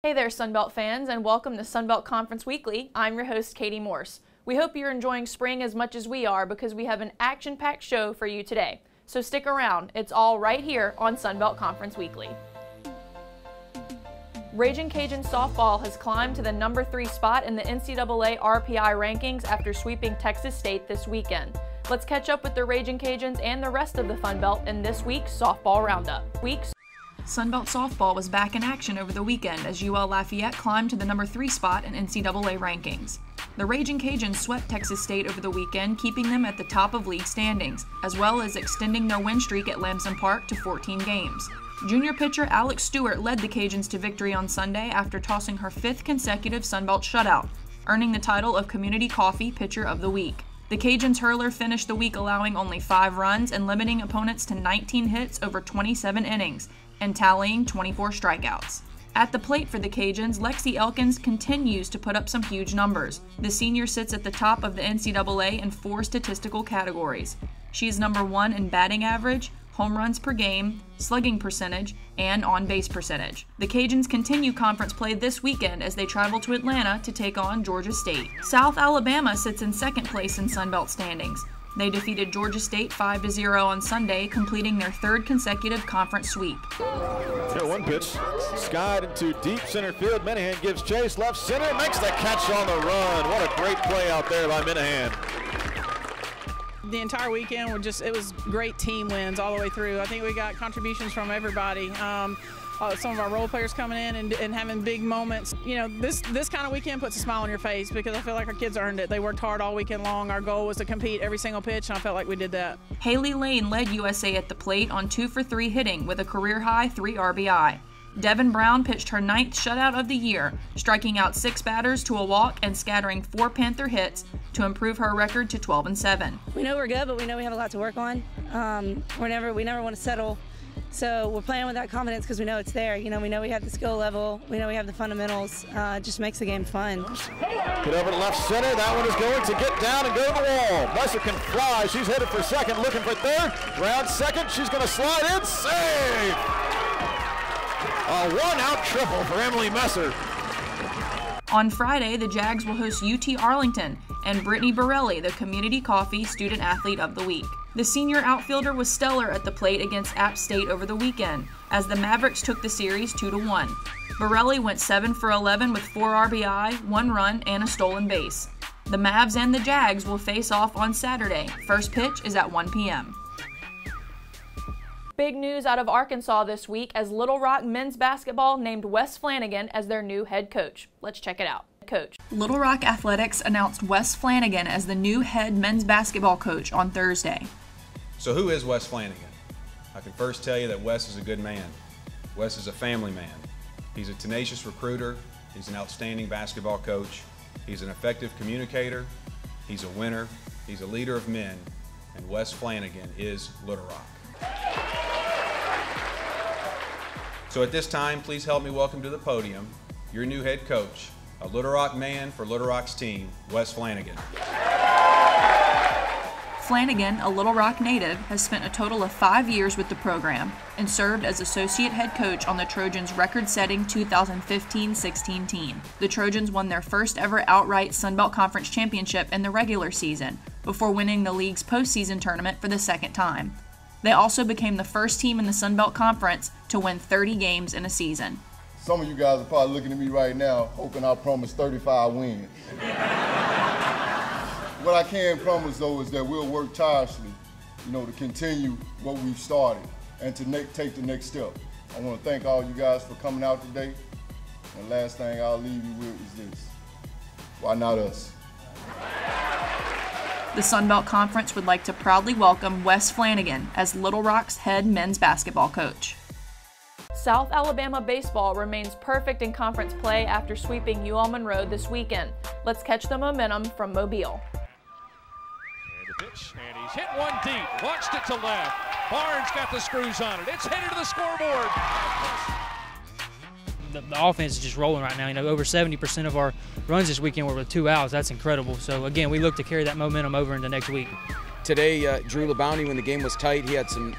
Hey there, Sunbelt fans, and welcome to Sunbelt Conference Weekly. I'm your host, Kati Morse. We hope you're enjoying spring as much as we are because we have an action-packed show for you today. So stick around. It's all right here on Sunbelt Conference Weekly. Ragin' Cajun softball has climbed to the number 3 spot in the NCAA RPI rankings after sweeping Texas State this weekend. Let's catch up with the Ragin' Cajuns and the rest of the Fun Belt in this week's softball roundup. Sunbelt softball was back in action over the weekend as UL Lafayette climbed to the number 3 spot in NCAA rankings. The Ragin' Cajuns swept Texas State over the weekend, keeping them at the top of league standings, as well as extending their win streak at Lamson Park to 14 games. Junior pitcher Alex Stewart led the Cajuns to victory on Sunday after tossing her 5th consecutive Sunbelt shutout, earning the title of Community Coffee Pitcher of the Week. The Cajuns hurler finished the week allowing only 5 runs and limiting opponents to 19 hits over 27 innings, and tallying 24 strikeouts. At the plate for the Cajuns, Lexi Elkins continues to put up some huge numbers. The senior sits at the top of the NCAA in 4 statistical categories. She is number 1 in batting average, home runs per game, slugging percentage, and on-base percentage. The Cajuns continue conference play this weekend as they travel to Atlanta to take on Georgia State. South Alabama sits in 2nd place in Sunbelt standings. They defeated Georgia State 5-0 on Sunday, completing their 3rd consecutive conference sweep. Here, one pitch, skied into deep center field. Minahan gives chase, left center, makes the catch on the run. What a great play out there by Minahan. The entire weekend it was great team wins all the way through. I think we got contributions from everybody. Some of our role players coming in and having big moments. You know, this kind of weekend puts a smile on your face because I feel like our kids earned it. They worked hard all weekend long. Our goal was to compete every single pitch, and I felt like we did that. Haley Lane led USA at the plate on 2 for 3 hitting with a career-high 3 RBI. Devin Brown pitched her 9th shutout of the year, striking out 6 batters to a walk and scattering 4 Panther hits to improve her record to 12-7. We know we're good, but we know we have a lot to work on. We never want to settle. So we're playing with that confidence because we know it's there. You know, we know we have the skill level. We know we have the fundamentals. It just makes the game fun. Get over to left center. That one is going to get down and go to the wall. Messer can fly. She's headed for 2nd, looking for 3rd. Round 2nd. She's going to slide in. Save! A 1-out triple for Emily Messer. On Friday, the Jags will host UT Arlington and Brittany Borelli, the Community Coffee Student Athlete of the Week. The senior outfielder was stellar at the plate against App State over the weekend, as the Mavericks took the series 2-1. Borelli went 7 for 11 with 4 RBI, 1 run, and a stolen base. The Mavs and the Jags will face off on Saturday. First pitch is at 1 p.m. Big news out of Arkansas this week as Little Rock men's basketball named Wes Flanigan as their new head coach. Let's check it out. Little Rock Athletics announced Wes Flanigan as the new head men's basketball coach on Thursday. So who is Wes Flanigan? I can first tell you that Wes is a good man. Wes is a family man. He's a tenacious recruiter. He's an outstanding basketball coach. He's an effective communicator. He's a winner. He's a leader of men. And Wes Flanigan is Little Rock. So at this time, please help me welcome to the podium your new head coach, a Little Rock man for Little Rock's team, Wes Flanigan. Flanigan, a Little Rock native, has spent a total of 5 years with the program and served as associate head coach on the Trojans' record-setting 2015-16 team. The Trojans won their first ever outright Sunbelt Conference championship in the regular season, before winning the league's postseason tournament for the 2nd time. They also became the first team in the Sunbelt Conference to win 30 games in a season. Some of you guys are probably looking at me right now, hoping I promise 35 wins. What I can promise, though, is that we'll work tirelessly, to continue what we've started and to take the next step. I want to thank all you guys for coming out today. And the last thing I'll leave you with is this: why not us? The Sunbelt Conference would like to proudly welcome Wes Flanigan as Little Rock's head men's basketball coach. South Alabama baseball remains perfect in conference play after sweeping UL Monroe this weekend. Let's catch the momentum from Mobile. And the pitch, and he's hit one deep, launched it to left. Barnes got the screws on it. It's headed to the scoreboard. The offense is just rolling right now. Over 70% of our runs this weekend were with 2 outs. That's incredible. So again, we look to carry that momentum over into next week. Today, Drew LeBounty, when the game was tight, he had 2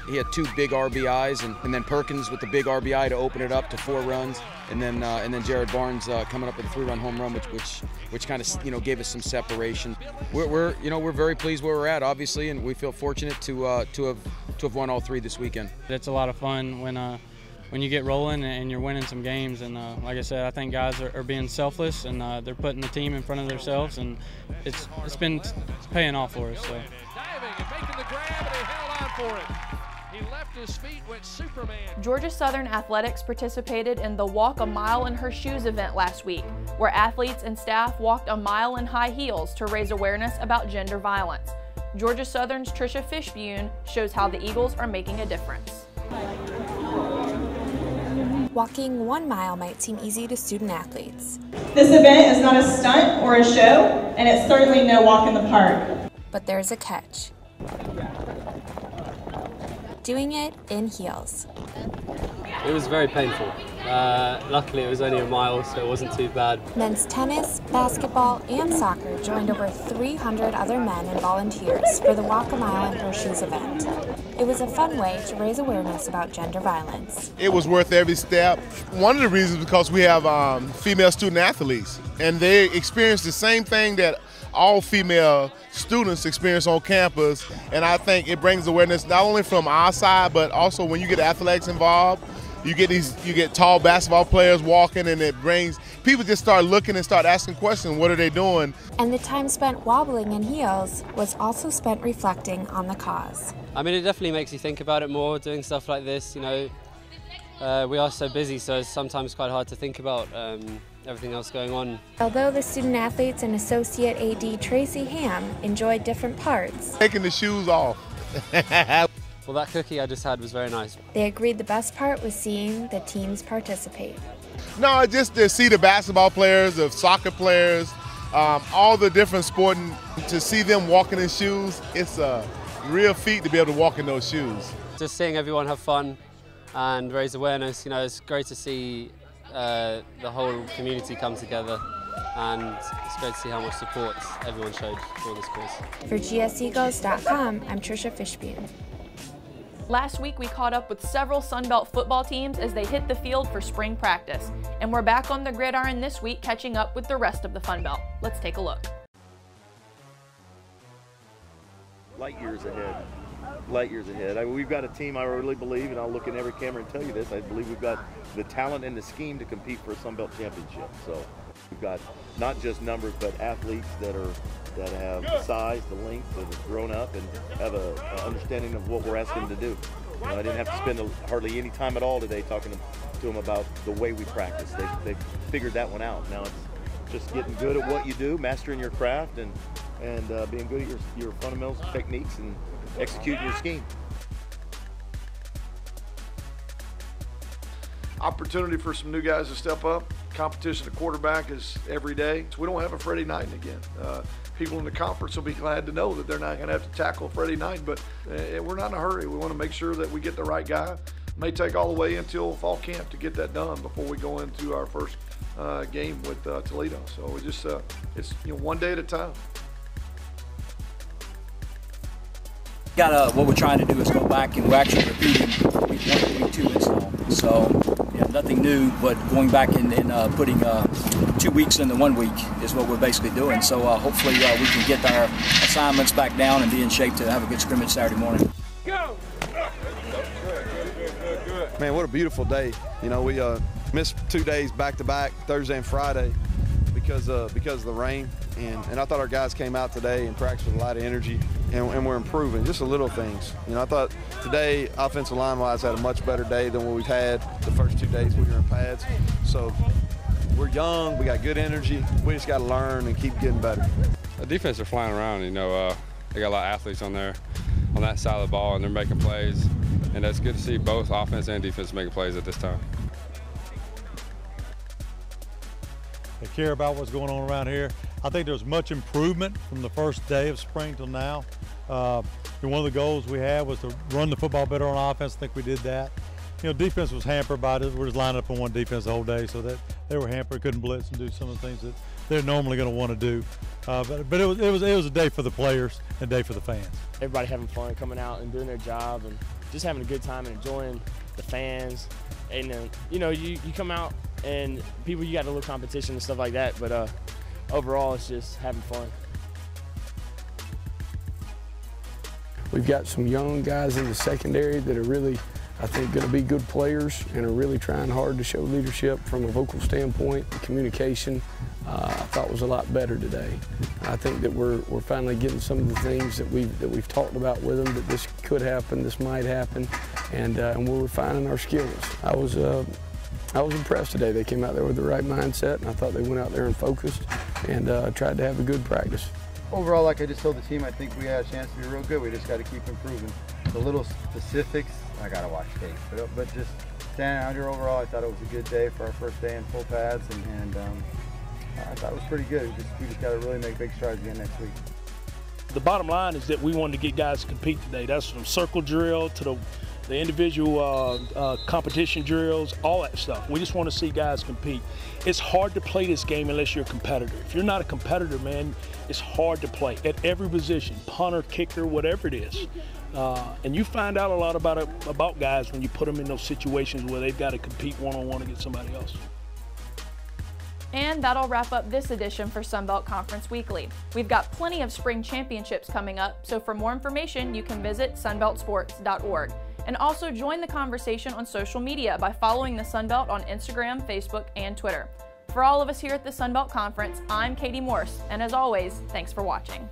big RBIs, and then Perkins with the big RBI to open it up to 4 runs, and then Jared Barnes coming up with a 3-run home run, which kind of gave us some separation. We're very pleased where we're at, obviously, and we feel fortunate to have won all 3 this weekend. It's a lot of fun when you get rolling and you're winning some games, and like I said, I think guys are being selfless, and they're putting the team in front of themselves, and it's paying off for us. So. Diving and making the grab, and he held on for it. He left his feet, went Superman. Georgia Southern Athletics participated in the Walk a Mile in Her Shoes event last week, where athletes and staff walked a mile in high heels to raise awareness about gender violence. Georgia Southern's Trisha Fishbune shows how the Eagles are making a difference. Walking 1 mile might seem easy to student athletes. This event is not a stunt or a show, and it's certainly no walk in the park. But there's a catch. Doing it in heels. It was very painful. Luckily it was only a mile, so it wasn't too bad. Men's tennis, basketball, and soccer joined over 300 other men and volunteers for the Walk a Mile in Her Shoes event. It was a fun way to raise awareness about gender violence. It was worth every step. One of the reasons is because we have female student athletes, and they experience the same thing that all female students experience on campus, and I think it brings awareness not only from our side, but also when you get athletics involved, you get tall basketball players walking, and it brings people just start looking and start asking questions. What are they doing? And the time spent wobbling in heels was also spent reflecting on the cause. I mean, it definitely makes you think about it more, doing stuff like this. We are so busy, so it's sometimes quite hard to think about everything else going on. Although the student athletes and Associate AD Tracy Ham enjoyed different parts, taking the shoes off. Well, that cookie I just had was very nice. They agreed the best part was seeing the teams participate. No, just to see the basketball players, the soccer players, all the different sporting, to see them walking in shoes, it's a real feat to be able to walk in those shoes. Just seeing everyone have fun and raise awareness, it's great to see the whole community come together, and it's great to see how much support everyone showed for this cause. For GSEagles.com, I'm Trisha Fishbune. Last week we caught up with several Sunbelt football teams as they hit the field for spring practice, and we're back on the gridiron this week catching up with the rest of the Fun Belt. Let's take a look. Light years ahead. Light years ahead. We've got a team, I really believe, and I'll look in every camera and tell you this, I believe we've got the talent and the scheme to compete for a Sunbelt championship. So we've got not just numbers, but athletes that have the size, the length, that have grown up and have an understanding of what we're asking them to do. I didn't have to spend hardly any time at all today talking to them about the way we practice. They figured that one out. Now it's just getting good at what you do, mastering your craft, and being good at your fundamentals, techniques, and executing your scheme. Opportunity for some new guys to step up. Competition at quarterback is every day. So we don't have a Friday night again. People in the conference will be glad to know that they're not going to have to tackle Friday night, but we're not in a hurry. We want to make sure that we get the right guy. May take all the way until fall camp to get that done before we go into our first game with Toledo. So we just it's one day at a time. What we're trying to do is go back, and we're actually repeating week 1 to week 2 install. So nothing new, but going back and putting 2 weeks into 1 week is what we're basically doing. So hopefully we can get our assignments back down and be in shape to have a good scrimmage Saturday morning. Go! Man, what a beautiful day. We missed 2 days back to back, Thursday and Friday, because of the rain. And I thought our guys came out today and practiced with a lot of energy, and we're improving, just the little things. I thought today, offensive line-wise, had a much better day than what we've had the first 2 days we were in pads. So we're young, we got good energy, we just got to learn and keep getting better. The defense are flying around, they got a lot of athletes on there, on that side of the ball, and they're making plays. And that's good to see both offense and defense making plays at this time. They care about what's going on around here. I think there's much improvement from the first day of spring till now. One of the goals we had was to run the football better on offense. I think we did that. Defense was hampered by it. We're just lining up on one defense the whole day, so they were hampered, couldn't blitz and do some of the things that they're normally going to want to do. But it was a day for the players and a day for the fans. Everybody having fun, coming out and doing their job, and just having a good time and enjoying the fans. And you know, you come out and people, you got a little competition and stuff like that, but overall it's just having fun. We've got some young guys in the secondary that are really, I think, going to be good players and are really trying hard to show leadership from a vocal standpoint. The communication, I thought, was a lot better today. I think that we're finally getting some of the things that we've talked about with them, that this could happen, this might happen, and we're refining our skills. I was impressed today. They came out there with the right mindset, and I thought they went out there and focused and tried to have a good practice. Overall, like I just told the team, I think we had a chance to be real good. We just got to keep improving. The little specifics, I got to watch tape. But just standing out here overall, I thought it was a good day for our first day in full pads, and I thought it was pretty good. We just got to really make big strides again next week. The bottom line is that we wanted to get guys to compete today. That's from circle drill to the individual competition drills, all that stuff. We just want to see guys compete. It's hard to play this game unless you're a competitor. If you're not a competitor, man, it's hard to play at every position, punter, kicker, whatever it is. And you find out a lot about guys when you put them in those situations where they've got to compete one-on-one against somebody else. And that'll wrap up this edition for Sunbelt Conference Weekly. We've got plenty of spring championships coming up, so for more information, you can visit sunbeltsports.org. And also join the conversation on social media by following the Sunbelt on Instagram, Facebook, and Twitter. For all of us here at the Sunbelt Conference, I'm Kati Morse, and as always, thanks for watching.